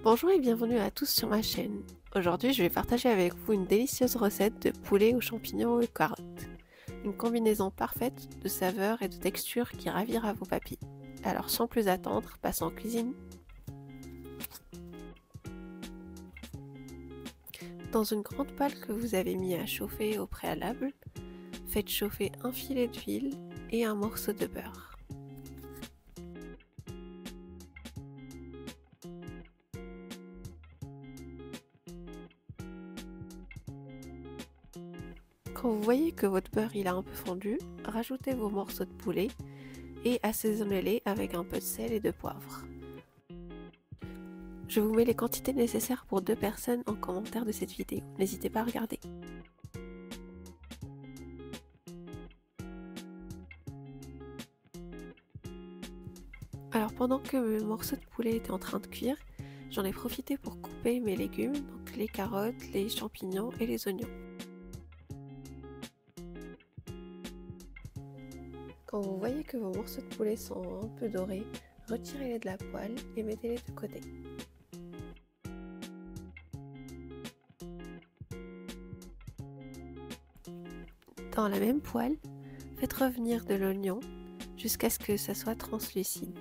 Bonjour et bienvenue à tous sur ma chaîne. Aujourd'hui, je vais partager avec vous une délicieuse recette de poulet aux champignons et aux carottes. Une combinaison parfaite de saveurs et de textures qui ravira vos papilles. Alors sans plus attendre, passons en cuisine. Dans une grande poêle que vous avez mis à chauffer au préalable, faites chauffer un filet d'huile et un morceau de beurre. Quand vous voyez que votre beurre il a un peu fondu, rajoutez vos morceaux de poulet et assaisonnez-les avec un peu de sel et de poivre. Je vous mets les quantités nécessaires pour 2 personnes en commentaire de cette vidéo, n'hésitez pas à regarder. Alors pendant que mes morceaux de poulet étaient en train de cuire, j'en ai profité pour couper mes légumes, donc les carottes, les champignons et les oignons. Quand vous voyez que vos morceaux de poulet sont un peu dorés, retirez-les de la poêle et mettez-les de côté. Dans la même poêle, faites revenir de l'oignon jusqu'à ce que ça soit translucide.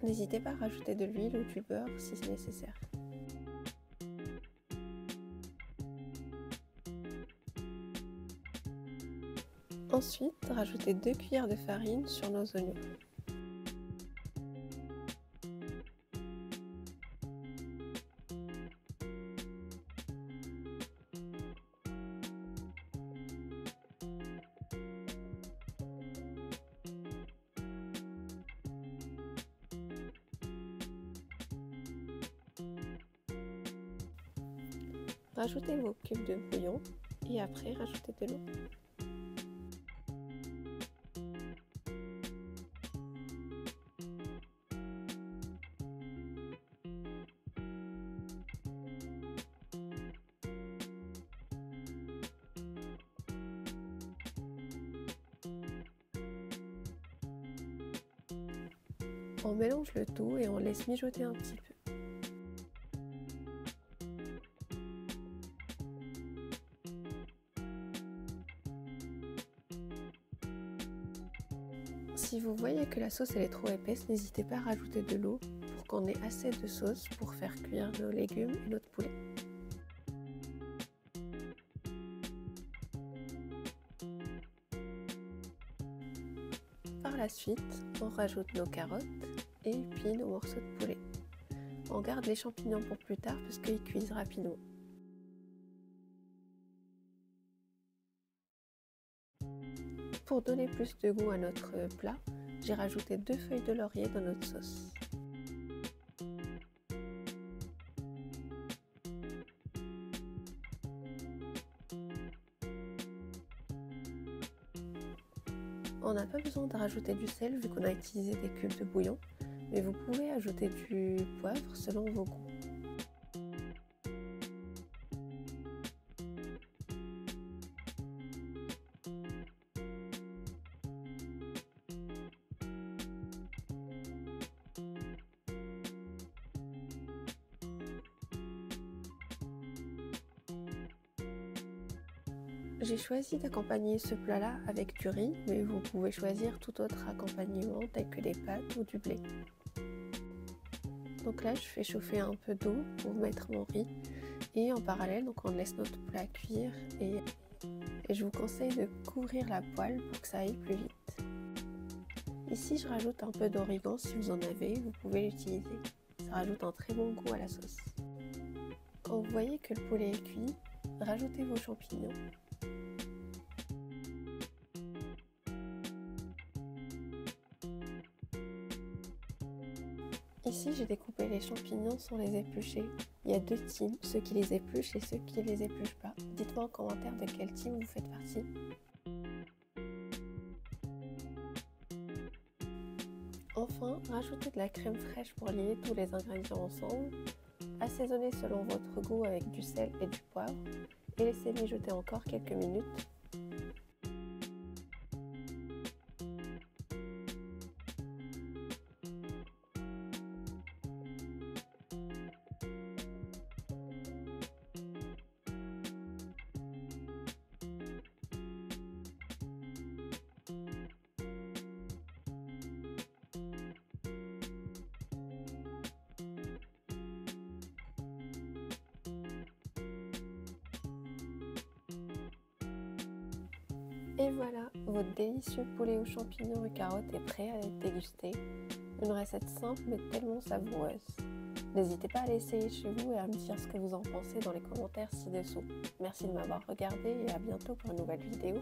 N'hésitez pas à rajouter de l'huile ou du beurre si c'est nécessaire. Ensuite, rajoutez 2 cuillères de farine sur nos oignons. Rajoutez vos cubes de bouillon et après rajoutez de l'eau. On mélange le tout et on laisse mijoter un petit peu. Si vous voyez que la sauce elle est trop épaisse, n'hésitez pas à rajouter de l'eau pour qu'on ait assez de sauce pour faire cuire nos légumes et notre poulet. Par la suite, on rajoute nos carottes et puis nos morceaux de poulet. On garde les champignons pour plus tard parce qu'ils cuisent rapidement. Pour donner plus de goût à notre plat, j'ai rajouté 2 feuilles de laurier dans notre sauce. On n'a pas besoin de rajouter du sel vu qu'on a utilisé des cubes de bouillon, mais vous pouvez ajouter du poivre selon vos goûts. J'ai choisi d'accompagner ce plat-là avec du riz, mais vous pouvez choisir tout autre accompagnement tel que des pâtes ou du blé. Donc là, je fais chauffer un peu d'eau pour mettre mon riz et en parallèle, donc on laisse notre plat cuire et je vous conseille de couvrir la poêle pour que ça aille plus vite. Ici, je rajoute un peu d'origan si vous en avez, vous pouvez l'utiliser. Ça rajoute un très bon goût à la sauce. Quand vous voyez que le poulet est cuit, rajoutez vos champignons. Ici, j'ai découpé les champignons sans les éplucher. Il y a 2 teams, ceux qui les épluchent et ceux qui les épluchent pas. Dites-moi en commentaire de quel team vous faites partie. Enfin, rajoutez de la crème fraîche pour lier tous les ingrédients ensemble. Assaisonnez selon votre goût avec du sel et du poivre et laissez mijoter encore quelques minutes. Et voilà, votre délicieux poulet aux champignons et carottes est prêt à être dégusté. Une recette simple mais tellement savoureuse. N'hésitez pas à l'essayer chez vous et à me dire ce que vous en pensez dans les commentaires ci-dessous. Merci de m'avoir regardé et à bientôt pour une nouvelle vidéo.